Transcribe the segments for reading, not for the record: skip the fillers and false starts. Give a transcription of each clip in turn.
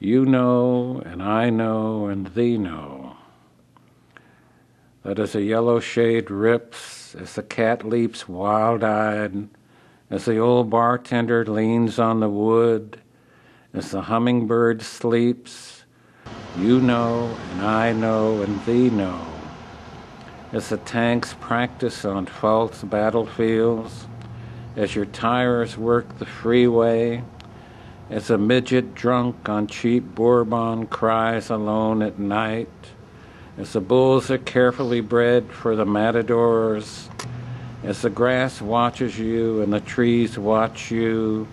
You know, and I know, and thee know. That as a yellow shade rips, as the cat leaps wild-eyed, as the old bartender leans on the wood, as the hummingbird sleeps, you know, and I know, and thee know. As the tanks practice on false battlefields, as your tires work the freeway, as a midget drunk on cheap Bourbon cries alone at night, as the bulls are carefully bred for the matadors, as the grass watches you and the trees watch you,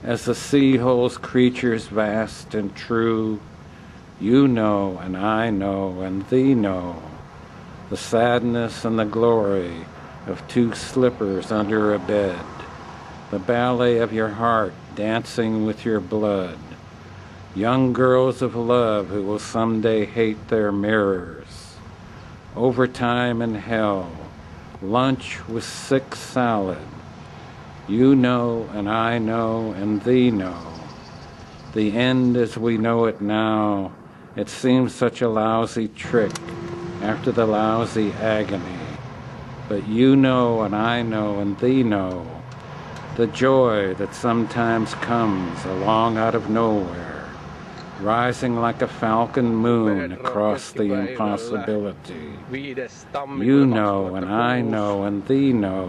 as the sea holds creatures vast and true, you know, and I know, and thee know, the sadness and the glory of two slippers under a bed, the ballet of your heart dancing with your blood, young girls of love who will someday hate their mirrors, overtime in hell, lunch with sick salad, you know, and I know, and thee know, the end as we know it now, it seems such a lousy trick after the lousy agony, but you know, and I know, and thee know, the joy that sometimes comes along out of nowhere, rising like a falcon moon across the impossibility. You know, and I know, and thee know,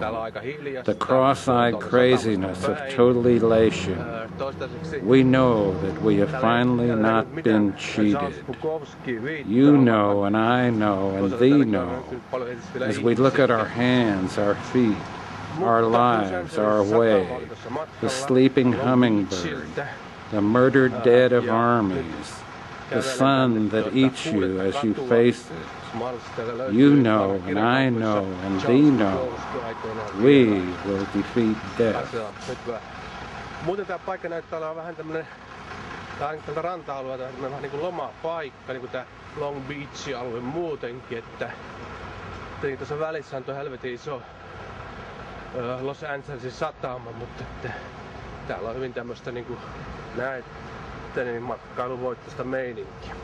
the cross-eyed craziness of total elation. We know that we have finally not been cheated. You know, and I know, and thee know, as we look at our hands, our feet, our lives, our way, the sleeping hummingbird, the murdered dead of armies, the sun that eats you as you face it. You know, and I know, and thee know, we will defeat death. Muuten tämä paikka näyttää olevan vähän tämmönen, tältä ranta-alueelta vähän niinku lomapaikka, niinku tää Long Beach-alue muutenkin, että tuossa välissä on tuo helvetin iso Los Angelesin satama, mutta että täällä on hyvin tämmöstä niinku niin matkailuvoittoista meininkiä.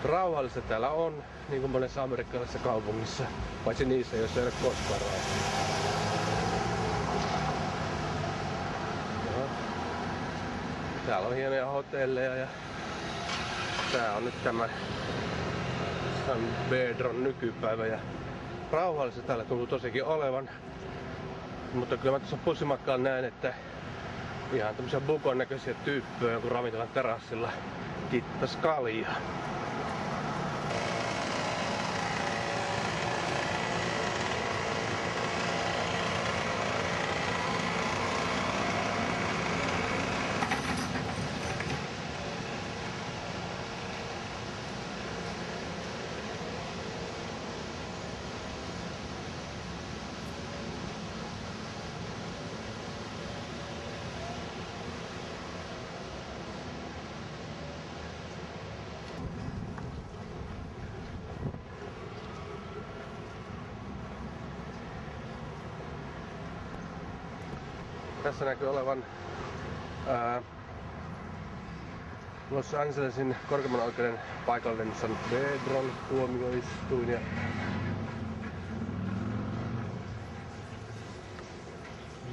Rauhallista täällä on, niin kuin monessa amerikkalaisessa kaupungissa, paitsi niissä, joissa ei ole koskaan rauhallista. Täällä on hienoja hotelleja ja tää on nyt tämä San Pedron nykypäivä ja rauhallista täällä tuntuu tosikin olevan. Mutta kyllä mä tuossa bussimatkalla näen, että ihan tämmöisiä Bukon näköisiä tyyppejä jonkun ravintolan terassilla kittas kaljaa. Tässä näkyy olevan Los Angelesin korkeimman oikeuden paikallinen San Pedron tuomioistuin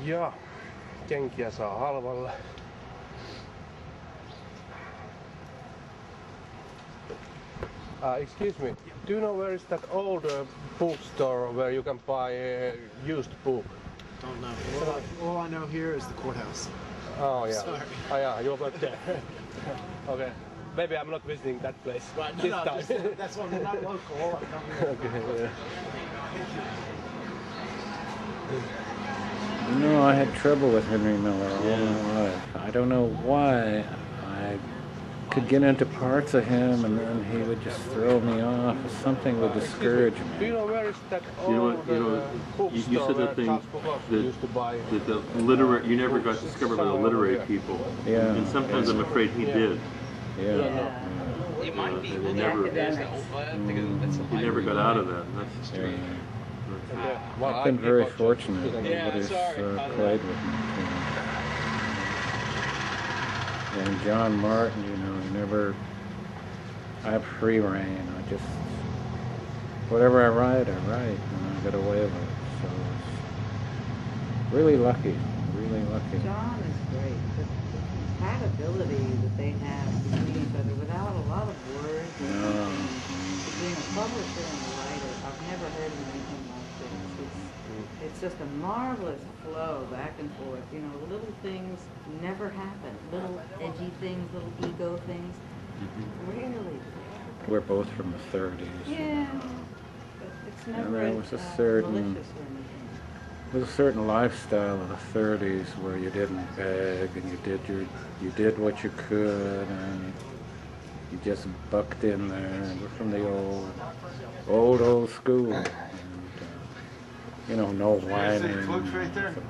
ja kenkiä saa halvalla. Excuse me, do you know where is that old bookstore where you can buy a used book? Don't know. All I know here is the courthouse. Oh yeah. Sorry. Oh yeah, you work there. Okay. Maybe I'm not visiting that place. Right, this no, time. just, that's why we're not local. All I come here. Okay, yeah. You know, I had trouble with Henry Miller all my life. I don't know why. I could get into parts of him and then he would just throw me off. Something would discourage me. Do you know where is that You know old what? You bookstore said where the thing Charles Bukowski used to buy? that the literary you never got discovered by the literary people. Yeah. And sometimes I'm afraid he did. Yeah. It might be. He never got out of that. And that's strange. Well, I've been very fortunate that nobody's played with me. And John Martin, you know, I have free reign. I just, whatever I write, and I get away with it. So it's really lucky, really lucky. John is great. The compatibility that they have between each other without a lot of words. Between a publisher and a writer, I've never heard of anything like this. It's just a marvelous flow back and forth. You know, little things never happen. Little edgy things, little ego things. Really. We're both from the 30s. Yeah. But it's never there was a certain, malicious or anything. there was a certain lifestyle of the 30s where you didn't beg and you did what you could and you just bucked in there. And we're from the old school. And, you know, no whining.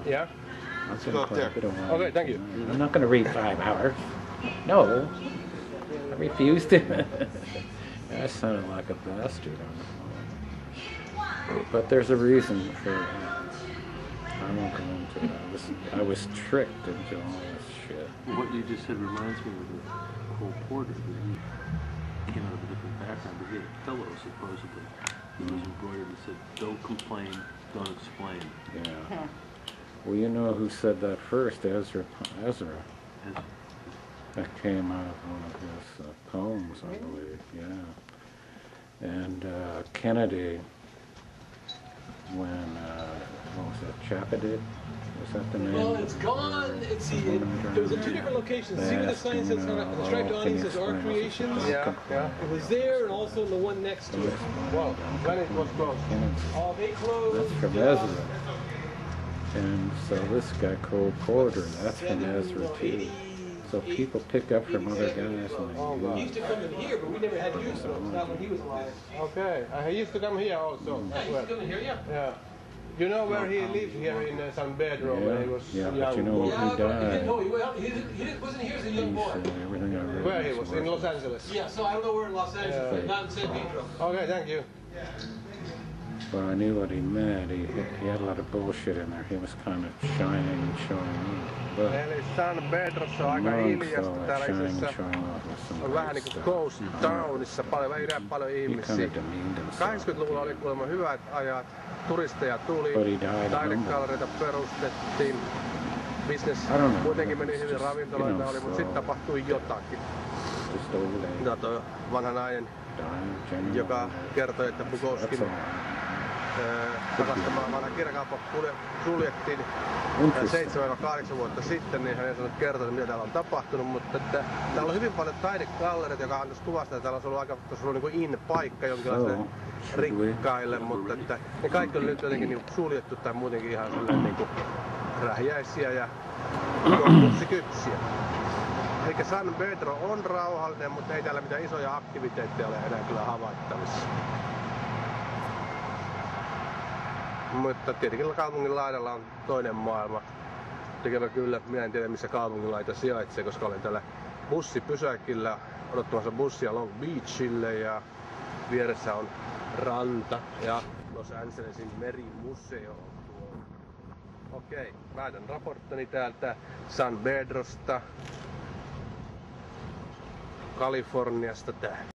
Yeah. I'm going to play a bit of whining. Okay, thank you. I'm not going to read 5 hours. No. I refuse to. I sounded like a bastard on the phone. But there's a reason for that. I won't go into it. I was tricked into all this shit. What you just said reminds me of the Cole Porter. He came out of a different background, but he had a pillow, supposedly. He was embroidered and said, "Don't complain, don't explain." Yeah. Well, you know who said that first? Ezra. That came out of one of his poems, I believe. Yeah. And Kennedy, when what was that? Chappaday? Was that the name? Well, it's gone. It's there was at 2 different locations. See where the sign says on the striped awning says Art Creations? Yeah. It was there and also the one next to it. Wow. When it was closed. Oh, they closed. That's from Ezra. And so this guy, Cole Porter, that's from Ezra too. So people pick up from other guys and they He used to come in here, but we never had use of him. Not when he was alive. Okay. He used to come here also. Yeah, he used to come in here, yeah. Yeah. You know where he lived here in San Pedro when he was young? but you know, he died. No, he wasn't here as a young boy. Everything I read Where he was? In Los Angeles? Yeah, so I don't know where in Los Angeles, Yeah. not in San Pedro. Okay, thank you. But I knew what he meant. He had a lot of bullshit in there. He was kind of shining and showing off. But Eli San Pedrossa on aika hiljasta täällä itse asiassa on vähän niinku ghost townissa, paljon ihmisiä. 80-luvulla oli kuulemma hyvät ajat, turisteja tuli, taidegallereita perustettiin, business kuitenkin meni hyvin, ravintoloita oli, mutta sitten tapahtui jotakin. Ja toi vanha nainen, joka kertoi, että Bukowskin takastama vanha kirjakauppa suljettiin 7-8 vuotta sitten, niin hän ei sanonut kertoa, mitä täällä on tapahtunut, mutta että täällä on hyvin paljon taidegallereita, joka antaisi kuvasta, että täällä on ollut aika niin in-paikka jonkinlaiselle rikkaille, mutta että ne kaikki on nyt jotenkin niin suljettu tai muutenkin ihan niin kuin rähjäisiä ja konkurssikypsiä. Eli San Pedro on rauhallinen, mutta ei täällä mitään isoja aktiviteetteja ole enää kyllä havaittavissa. Mutta tietenkin kaupungin laidalla on toinen maailma. Tekevä kyllä, minä en tiedä missä kaupungin laita sijaitsee, koska olen täällä bussipysäkillä odottamassa bussia Long Beachille ja vieressä on ranta ja Los Angelesin merimuseo. Okei, päätän raporttani täältä San Pedrosta, Kaliforniasta tähän.